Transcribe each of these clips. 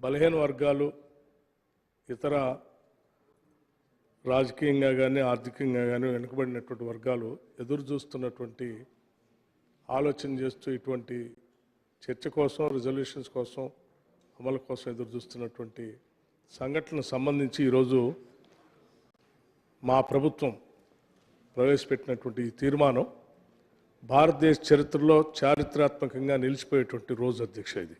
బలహీన వర్గాలు ఇతర రాజకీయంగా కానీ ఆర్థికంగా కానీ వెనుకబడినటువంటి వర్గాలు ఎదురు చూస్తున్నటువంటి ఆలోచన చేస్తూ ఇటువంటి చర్చ కోసం రిజల్యూషన్స్ కోసం అమలు కోసం ఎదురు చూస్తున్నటువంటి సంఘటనకు సంబంధించి ఈరోజు మా ప్రభుత్వం ప్రవేశపెట్టినటువంటి ఈ తీర్మానం భారతదేశ చరిత్రలో చారిత్రాత్మకంగా నిలిచిపోయేటువంటి రోజు అధ్యక్ష. ఇది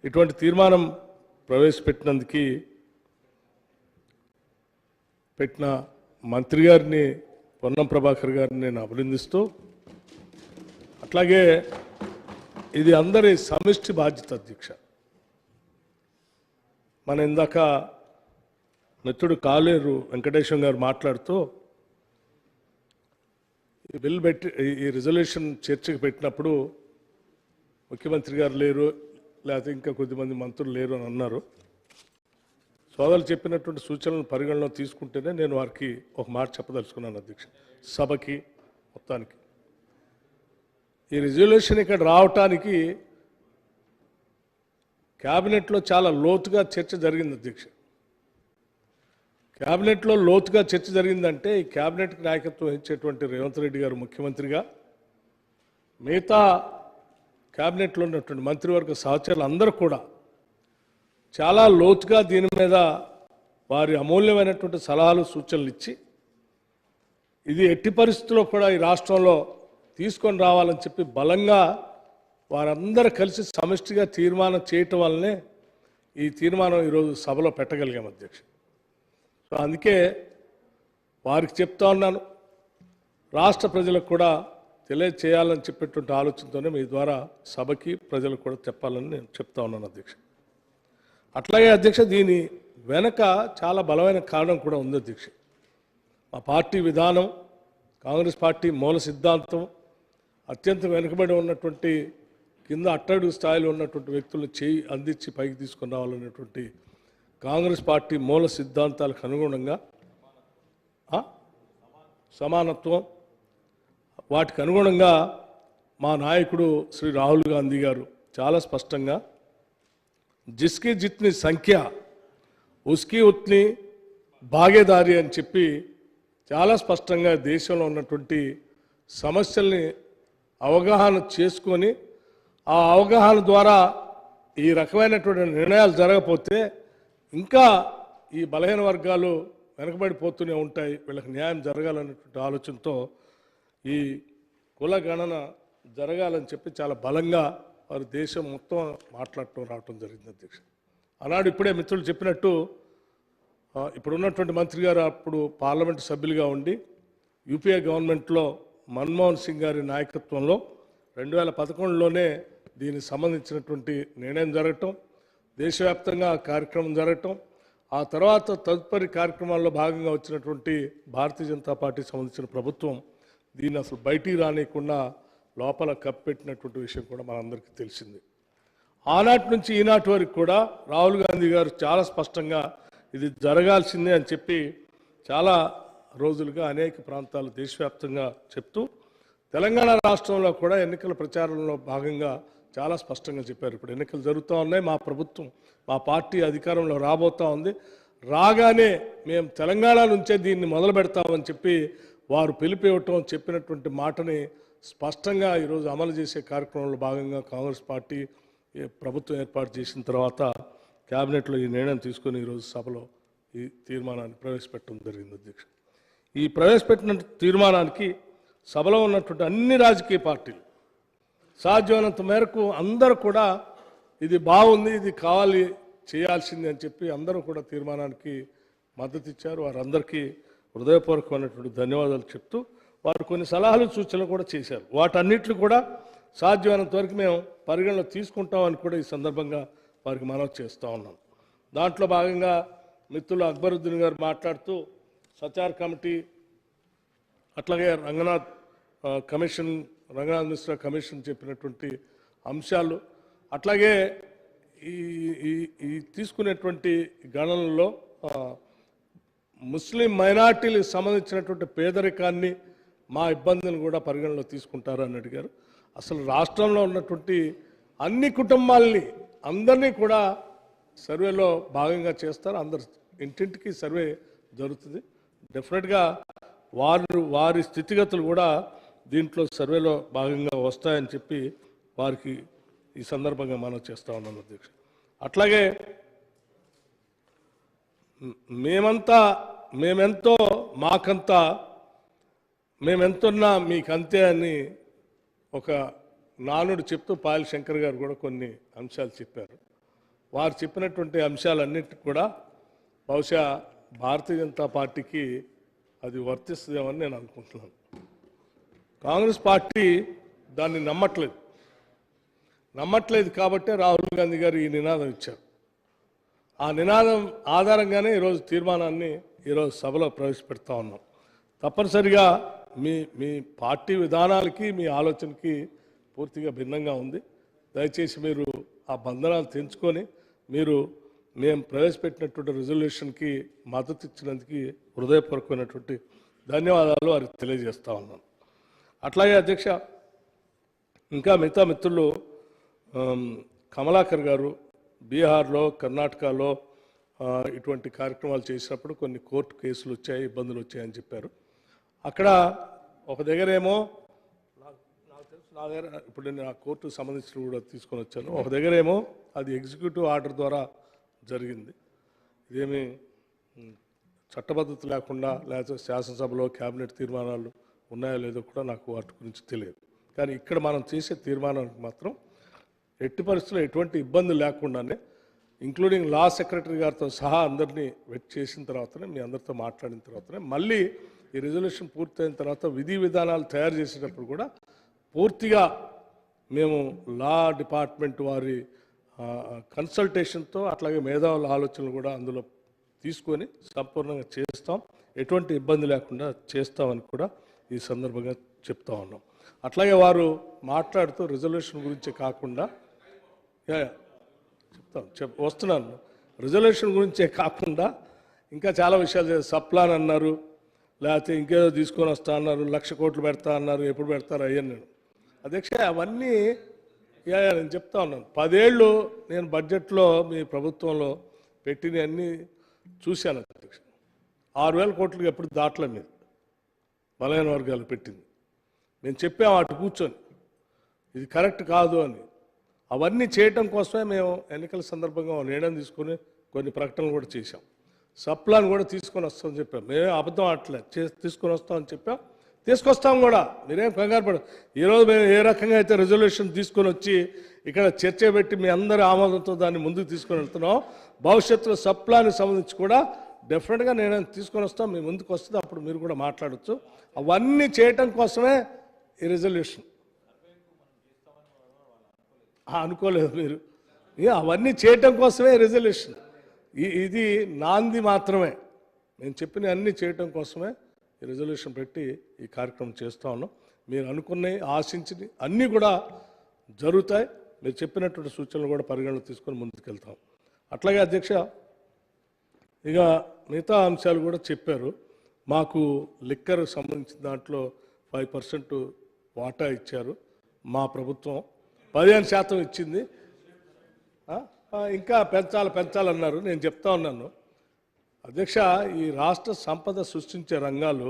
ఇటువంటి తీర్మానం ప్రవేశపెట్టినందుకు పెట్టిన మంత్రి గారిని పొన్నం ప్రభాకర్ గారిని నేను అభినందిస్తూ, అట్లాగే ఇది అందరి సమిష్టి బాధ్యత అధ్యక్ష. మన ఇందాక మిత్రుడు కాలేరు వెంకటేశ్వర గారు మాట్లాడుతూ ఈ బిల్ పెట్టి ఈ రిజల్యూషన్ చర్చకు పెట్టినప్పుడు ముఖ్యమంత్రి గారు లేరు, లేకపోతే ఇంకా కొద్దిమంది మంత్రులు లేరు అని అన్నారు. సోదరులు చెప్పినటువంటి సూచనలను పరిగణలో తీసుకుంటేనే నేను వారికి ఒక మాట చెప్పదలుచుకున్నాను అధ్యక్ష. సభకి మొత్తానికి ఈ రిజల్యూషన్ ఇక్కడ రావటానికి క్యాబినెట్లో చాలా లోతుగా చర్చ జరిగింది అధ్యక్ష. క్యాబినెట్లో లోతుగా చర్చ జరిగిందంటే ఈ క్యాబినెట్కి నాయకత్వం వహించేటువంటి రేవంత్ రెడ్డి గారు ముఖ్యమంత్రిగా, మిగతా క్యాబినెట్లో ఉన్నటువంటి మంత్రివర్గ సహచరులు అందరూ కూడా చాలా లోతుగా దీని మీద వారి అమూల్యమైనటువంటి సలహాలు సూచనలు ఇచ్చి ఇది ఎట్టి పరిస్థితుల్లో కూడా ఈ రాష్ట్రంలో తీసుకొని రావాలని చెప్పి బలంగా వారందరూ కలిసి సమిష్టిగా తీర్మానం చేయటం వల్లనే ఈ తీర్మానం ఈరోజు సభలో పెట్టగలిగాం అధ్యక్ష. సో అందుకే వారికి చెప్తా ఉన్నాను, రాష్ట్ర ప్రజలకు కూడా తెలియచేయాలని చెప్పేటువంటి ఆలోచనతోనే మీ ద్వారా సభకి ప్రజలకు కూడా చెప్పాలని నేను చెప్తా ఉన్నాను అధ్యక్ష. అట్లాగే అధ్యక్ష, దీని వెనక చాలా బలమైన కారణం కూడా ఉంది అధ్యక్ష. మా పార్టీ విధానం, కాంగ్రెస్ పార్టీ మూల సిద్ధాంతం అత్యంత వెనుకబడి ఉన్నటువంటి కింద అట్టడుగు స్థాయిలో ఉన్నటువంటి వ్యక్తులను చేయి అందించి పైకి తీసుకొని రావాలనేటువంటి కాంగ్రెస్ పార్టీ మూల సిద్ధాంతాలకు అనుగుణంగా సమానత్వం, వాటికి అనుగుణంగా మా నాయకుడు శ్రీ రాహుల్ గాంధీ గారు చాలా స్పష్టంగా జిస్కి జిత్ని సంఖ్య ఉస్కి ఉత్ని భాగేదారి అని చెప్పి చాలా స్పష్టంగా దేశంలో ఉన్నటువంటి సమస్యల్ని అవగాహన చేసుకొని ఆ అవగాహన ద్వారా ఈ రకమైనటువంటి నిర్ణయాలు జరగకపోతే ఇంకా ఈ బలహీన వర్గాలు వెనకబడిపోతూనే ఉంటాయి, వీళ్ళకి న్యాయం జరగాలనేటువంటి ఆలోచనతో ఈ కుల గణన జరగాలని చెప్పి చాలా బలంగా వారు దేశం మొత్తం మాట్లాడటం రావటం జరిగింది అధ్యక్ష. ఆనాడు ఇప్పుడే మిత్రులు చెప్పినట్టు ఇప్పుడున్నటువంటి మంత్రి గారు అప్పుడు పార్లమెంటు సభ్యులుగా ఉండి యూపీఏ గవర్నమెంట్లో మన్మోహన్ సింగ్ గారి నాయకత్వంలో 2011లోనే దీనికి సంబంధించినటువంటి నిర్ణయం జరగటం, దేశవ్యాప్తంగా కార్యక్రమం జరగటం, ఆ తర్వాత తదుపరి కార్యక్రమాల్లో భాగంగా వచ్చినటువంటి భారతీయ జనతా పార్టీకి సంబంధించిన ప్రభుత్వం దీన్ని అసలు బయటికి రానియకుండా లోపల కప్పెట్టినటువంటి విషయం కూడా మనందరికీ తెలిసింది. ఆనాటి నుంచి ఈనాటి వరకు కూడా రాహుల్ గాంధీ గారు చాలా స్పష్టంగా ఇది జరగాల్సిందే అని చెప్పి చాలా రోజులుగా అనేక ప్రాంతాలు దేశవ్యాప్తంగా చెప్తూ తెలంగాణ రాష్ట్రంలో కూడా ఎన్నికల ప్రచారంలో భాగంగా చాలా స్పష్టంగా చెప్పారు. ఇప్పుడు ఎన్నికలు జరుగుతూ ఉన్నాయి, మా ప్రభుత్వం మా పార్టీ అధికారంలో రాబోతూ ఉంది, రాగానే మేము తెలంగాణ నుంచే దీన్ని మొదలు పెడతామని చెప్పి వారు పిలిపివ్వటం చెప్పినటువంటి మాటని స్పష్టంగా ఈరోజు అమలు చేసే కార్యక్రమంలో భాగంగా కాంగ్రెస్ పార్టీ ప్రభుత్వం ఏర్పాటు చేసిన తర్వాత క్యాబినెట్లో ఈ నిర్ణయం తీసుకొని ఈరోజు సభలో ఈ తీర్మానాన్ని ప్రవేశపెట్టడం జరిగింది అధ్యక్ష. ఈ ప్రవేశపెట్టిన తీర్మానానికి సభలో ఉన్నటువంటి అన్ని రాజకీయ పార్టీలు సాధ్యమైనంత మేరకు అందరూ కూడా ఇది బాగుంది, ఇది కావాలి, చేయాల్సింది అని చెప్పి అందరూ కూడా తీర్మానానికి మద్దతు ఇచ్చారు. వారందరికీ హృదయపూర్వకమైనటువంటి ధన్యవాదాలు చెప్తూ వారు కొన్ని సలహాలు సూచనలు కూడా చేశారు. వాటన్నిటిని కూడా సాధ్యమైనంత వరకు మేము పరిగణలో తీసుకుంటామని కూడా ఈ సందర్భంగా వారికి మనవి చేస్తూ ఉన్నాం. దాంట్లో భాగంగా మిత్రులు అక్బరుద్దీన్ గారు మాట్లాడుతూ సచార్ కమిటీ, అట్లాగే రంగనాథ్ మిశ్రా కమిషన్ చెప్పినటువంటి అంశాలు, అట్లాగే ఈ తీసుకునేటువంటి గణనలో ముస్లిం మైనార్టీలకు సంబంధించినటువంటి పేదరికాన్ని మా ఇబ్బందులను కూడా పరిగణలో తీసుకుంటారు అని అడిగారు. అసలు రాష్ట్రంలో ఉన్నటువంటి అన్ని కుటుంబాలని అందరినీ కూడా సర్వేలో భాగంగా చేస్తారు. అందరు ఇంటింటికి సర్వే జరుగుతుంది. డెఫినెట్గా వారి స్థితిగతులు కూడా దీంట్లో సర్వేలో భాగంగా వస్తాయని చెప్పి వారికి ఈ సందర్భంగా మనం చేస్తూ ఉన్నాం అధ్యక్ష. అట్లాగే మేమెంతో మాకంతా మేమెంతున్నా మీకంతే అని ఒక నానుడు చెప్తూ పాయల్ శంకర్ గారు కూడా కొన్ని అంశాలు చెప్పారు. వారు చెప్పినటువంటి అంశాలన్నిటి కూడా బహుశా భారతీయ జనతా పార్టీకి అది వర్తిస్తుందేమని నేను అనుకుంటున్నాను. కాంగ్రెస్ పార్టీ దాన్ని నమ్మట్లేదు కాబట్టే రాహుల్ గాంధీ గారు ఈ నినాదం ఇచ్చారు. ఆ నినాదం ఆధారంగానే ఈరోజు తీర్మానాన్ని ఈరోజు సభలో ప్రవేశపెడతా ఉన్నాం. తప్పనిసరిగా మీ పార్టీ విధానాలకి మీ ఆలోచనకి పూర్తిగా భిన్నంగా ఉంది. దయచేసి మీరు ఆ బంధనాలు తెంచుకొని మేము ప్రవేశపెట్టినటువంటి రిజల్యూషన్కి మద్దతు ఇచ్చినందుకు హృదయపూర్వకమైనటువంటి ధన్యవాదాలు వారికి తెలియజేస్తా ఉన్నాను. అట్లాగే అధ్యక్ష, ఇంకా మిగతా మిత్రులు కమలాకర్ గారు బీహార్లో కర్ణాటకలో ఇటువంటి కార్యక్రమాలు చేసినప్పుడు కొన్ని కోర్టు కేసులు వచ్చాయి, ఇబ్బందులు వచ్చాయని చెప్పారు. అక్కడ ఒక దగ్గరేమో నాకు తెలుసు, నా దగ్గర ఇప్పుడు నేను ఆ కోర్టుకు సంబంధించిన కూడా తీసుకొని వచ్చాను. ఒక దగ్గరేమో అది ఎగ్జిక్యూటివ్ ఆర్డర్ ద్వారా జరిగింది. ఇదేమి చట్టబద్ధత లేకుండా లేకపోతే శాసనసభలో క్యాబినెట్ తీర్మానాలు ఉన్నాయో లేదో కూడా నాకు వాటి గురించి తెలియదు. కానీ ఇక్కడ మనం చేసే తీర్మానానికి మాత్రం ఎట్టి పరిస్థితుల్లో ఎటువంటి ఇబ్బంది లేకుండానే ఇంక్లూడింగ్ లా సెక్రటరీ గారితో సహా అందరినీ వెట్ చేసిన తర్వాతనే మీ అందరితో మాట్లాడిన తర్వాతనే మళ్ళీ ఈ రిజల్యూషన్ పూర్తయిన తర్వాత విధి విధానాలు తయారు చేసేటప్పుడు కూడా పూర్తిగా మేము లా డిపార్ట్మెంట్ వారి కన్సల్టేషన్తో అట్లాగే మేధావుల ఆలోచనలు కూడా అందులో తీసుకొని సంపూర్ణంగా చేస్తాం, ఎటువంటి ఇబ్బంది లేకుండా చేస్తామని కూడా ఈ సందర్భంగా చెప్తా ఉన్నాం. అట్లాగే వారు మాట్లాడుతూ రిజల్యూషన్ గురించి కాకుండా వస్తున్నాను, రిజల్యూషన్ గురించే కాకుండా ఇంకా చాలా విషయాలు సప్లాన్ అన్నారు, లేకపోతే ఇంకేదో తీసుకొని వస్తా అన్నారు, 1,00,000 కోట్లు పెడతా అన్నారు, ఎప్పుడు పెడతారు అయ్యాను నేను అధ్యక్ష. అవన్నీ నేను చెప్తా ఉన్నాను. 10 ఏళ్ళు నేను బడ్జెట్లో మీ ప్రభుత్వంలో పెట్టినవి అన్నీ చూశాను అధ్యక్ష. 6,000 కోట్లకి ఎప్పుడు దాటలే మీరు బలహీన వర్గాలు పెట్టింది. మేము చెప్పాము అటు కూర్చొని ఇది కరెక్ట్ కాదు అని. అవన్నీ చేయటం కోసమే మేము ఎన్నికల సందర్భంగా నిర్ణయం తీసుకొని కొన్ని ప్రకటనలు కూడా చేశాం. సప్లాన్ కూడా తీసుకొని వస్తామని చెప్పాం. మేమే అబద్ధం ఆడలే, తీసుకొని వస్తామని చెప్పాం, తీసుకొస్తాం కూడా. మీరేం కంగారు పడదు. ఈరోజు మేము ఏ రకంగా అయితే రిజల్యూషన్ తీసుకొని వచ్చి ఇక్కడ చర్చ పెట్టి మీ అందరి ఆమోదంతో దాన్ని ముందుకు తీసుకొని వెళ్తున్నాం, భవిష్యత్తులో సప్లాన్కి సంబంధించి కూడా డెఫినెట్గా నేను తీసుకొని వస్తాం, మీ ముందుకు వస్తుంది, అప్పుడు మీరు కూడా మాట్లాడచ్చు. అవన్నీ చేయటం కోసమే ఈ రిజల్యూషన్. అనుకోలేదు మీరు, అవన్నీ చేయటం కోసమే రిజల్యూషన్. ఇది నాంది మాత్రమే. నేను చెప్పిన అన్నీ చేయటం కోసమే ఈ రిజల్యూషన్ పెట్టి ఈ కార్యక్రమం చేస్తూ ఉన్నాం. మీరు అనుకున్నవి ఆశించి అన్నీ కూడా జరుగుతాయి. మీరు చెప్పినటువంటి సూచనలు కూడా పరిగణలో తీసుకొని ముందుకెళ్తాం. అట్లాగే అధ్యక్ష, ఇక మిగతా అంశాలు కూడా చెప్పారు. మాకు లిక్కర్ సంబంధించిన దాంట్లో 5% వాటా ఇచ్చారు. మా ప్రభుత్వం 15% ఇచ్చింది. ఇంకా పెంచాలన్నారు. నేను చెప్తా ఉన్నాను అధ్యక్ష, ఈ రాష్ట్ర సంపద సృష్టించే రంగాలు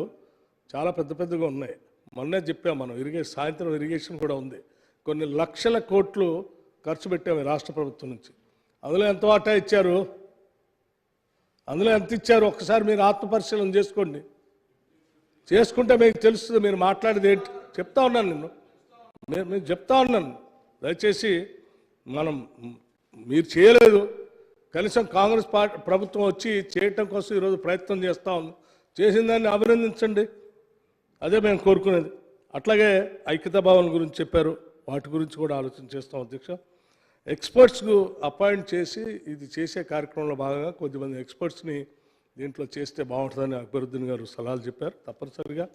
చాలా పెద్దగా ఉన్నాయి. మొన్నే చెప్పాం మనం, సాయంత్రం ఇరిగేషన్ కూడా ఉంది. కొన్ని లక్షల కోట్లు ఖర్చు పెట్టాము రాష్ట్ర ప్రభుత్వం నుంచి. అందులో ఎంత వాటా ఇచ్చారు, అందులో ఎంత ఇచ్చారు ఒక్కసారి మీరు ఆత్మపరిశీలన చేసుకుంటే మీకు తెలుస్తుంది. మీరు మాట్లాడేది ఏంటి చెప్తా ఉన్నాను, నేను చెప్తా ఉన్నాను. దయచేసి మీరు చేయలేదు, కనీసం కాంగ్రెస్ ప్రభుత్వం వచ్చి చేయటం కోసం ఈరోజు ప్రయత్నం చేస్తూ ఉంది. చేసిన దాన్ని అభినందించండి, అదే మేము కోరుకునేది. అట్లాగే ఐక్యతా భవన్ గురించి చెప్పారు, వాటి గురించి కూడా ఆలోచన చేస్తాం అధ్యక్ష. ఎక్స్పర్ట్స్కు అపాయింట్ చేసి ఇది చేసే కార్యక్రమంలో భాగంగా కొద్దిమంది ఎక్స్పర్ట్స్ని దీంట్లో చేస్తే బాగుంటుందని అక్బరుద్దీన్ గారు సలహాలు చెప్పారు. తప్పనిసరిగా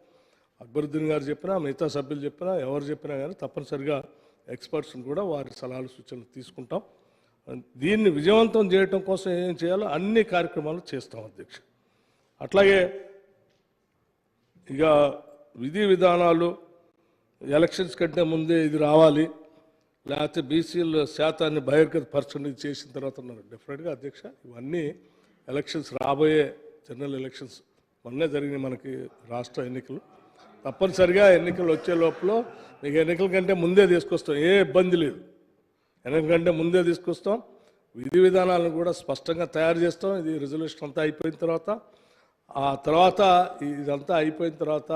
అక్బరుద్దీన్ గారు చెప్పినా, మిగతా సభ్యులు చెప్పినా, ఎవరు చెప్పినా కానీ తప్పనిసరిగా ఎక్స్పర్ట్స్ని కూడా వారి సలహాలు సూచనలు తీసుకుంటాం. దీన్ని విజయవంతం చేయడం కోసం ఏం చేయాలో అన్ని కార్యక్రమాలు చేస్తాం అధ్యక్ష. అట్లాగే ఇక విధి విధానాలు ఎలక్షన్స్ కంటే ముందే ఇది రావాలి, లేకపోతే బీసీల శాతాన్ని బహిర్గత పర్సెంటేజ్ చేసిన తర్వాత ఉన్నారు. డెఫినెట్గా అధ్యక్ష ఇవన్నీ ఎలక్షన్స్ రాబోయే జనరల్ ఎలక్షన్స్ మొన్నే జరిగినాయి మనకి రాష్ట్ర ఎన్నికలు. తప్పనిసరిగా ఎన్నికలు వచ్చే లోపల మీకు ఎన్నికల కంటే ముందే తీసుకొస్తాం, ఏ ఇబ్బంది లేదు. ఎన్నికల కంటే ముందే తీసుకొస్తాం, విధి విధానాలను కూడా స్పష్టంగా తయారు చేస్తాం. ఇది రిజల్యూషన్ అంతా అయిపోయిన తర్వాత ఆ తర్వాత ఇదంతా అయిపోయిన తర్వాత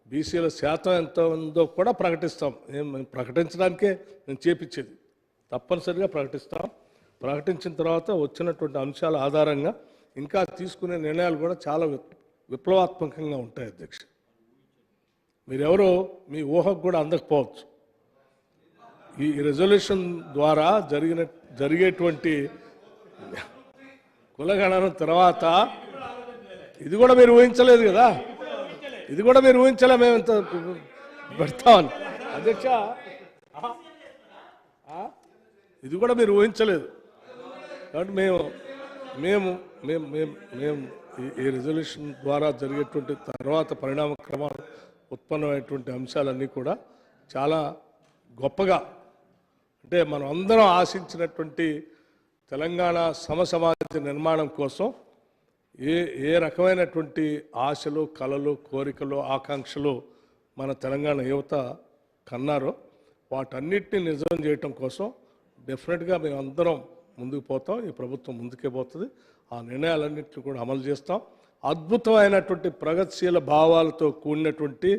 బీసీల శాతం ఎంత ఉందో కూడా ప్రకటిస్తాం. ప్రకటించడానికే నేను చేపించేది, తప్పనిసరిగా ప్రకటిస్తాం. ప్రకటించిన తర్వాత వచ్చినటువంటి అంశాల ఆధారంగా ఇంకా తీసుకునే నిర్ణయాలు కూడా చాలా విప్లవాత్మకంగా ఉంటాయి అధ్యక్ష. మీరెవరో మీ ఊహకు కూడా అందకపోవచ్చు. ఈ రెజల్యూషన్ ద్వారా జరిగేటువంటి కులగణన తర్వాత ఇది కూడా మీరు ఊహించలేదు కదా, ఇది కూడా మీరు ఊహించలే మేము ఇంత పెడతామని అధ్యక్ష. ఇది కూడా మీరు ఊహించలేదు కాబట్టి మేము మేము మేము మేము మేము ఈ రెజల్యూషన్ ద్వారా జరిగేటువంటి తర్వాత పరిణామ క్రమాలు ఉత్పన్నమైనటువంటి అంశాలన్నీ కూడా చాలా గొప్పగా, అంటే మనం అందరం ఆశించినటువంటి తెలంగాణ సమసమాజ నిర్మాణం కోసం ఏ రకమైనటువంటి ఆశలు, కలలు, కోరికలు, ఆకాంక్షలు మన తెలంగాణ యువత కన్నారో వాటన్నిటిని నిజం చేయటం కోసం డెఫినెట్గా మేము అందరం ముందుకు పోతాం. ఈ ప్రభుత్వం ముందుకే పోతుంది. ఆ నిర్ణయాలన్నింటినీ కూడా అమలు చేస్తాం. అద్భుతమైనటువంటి ప్రగతిశీల భావాలతో కూడినటువంటి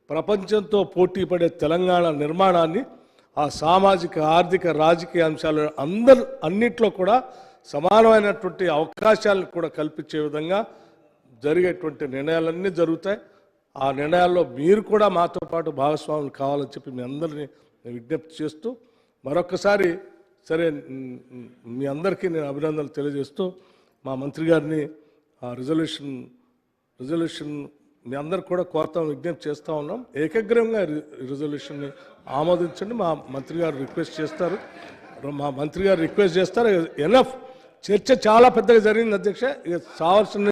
ప్రపంచంతో పోటీ పడే తెలంగాణ నిర్మాణాన్ని, ఆ సామాజిక, ఆర్థిక, రాజకీయ అంశాలు అన్నిట్లో కూడా సమానమైనటువంటి అవకాశాలను కూడా కల్పించే విధంగా జరిగేటువంటి నిర్ణయాలన్నీ జరుగుతాయి. ఆ నిర్ణయాల్లో మీరు కూడా మాతో పాటు భాగస్వాములు కావాలని చెప్పి మీ అందరినీ విజ్ఞప్తి చేస్తూ మరొకసారి సరే మీ అందరికీ నేను అభినందనలు తెలియజేస్తూ మా మంత్రి గారిని ఆ రిజల్యూషన్ మీ అందరు కూడా కోరుతాం, విజ్ఞప్తి చేస్తూ ఉన్నాం. ఏకగ్రీవంగా రిజల్యూషన్ని ఆమోదించండి. మా మంత్రి గారు రిక్వెస్ట్ చేస్తారు, ఎనఫ్ చర్చ చాలా పెద్దగా జరిగింది అధ్యక్ష. ఇక కావాల్సిన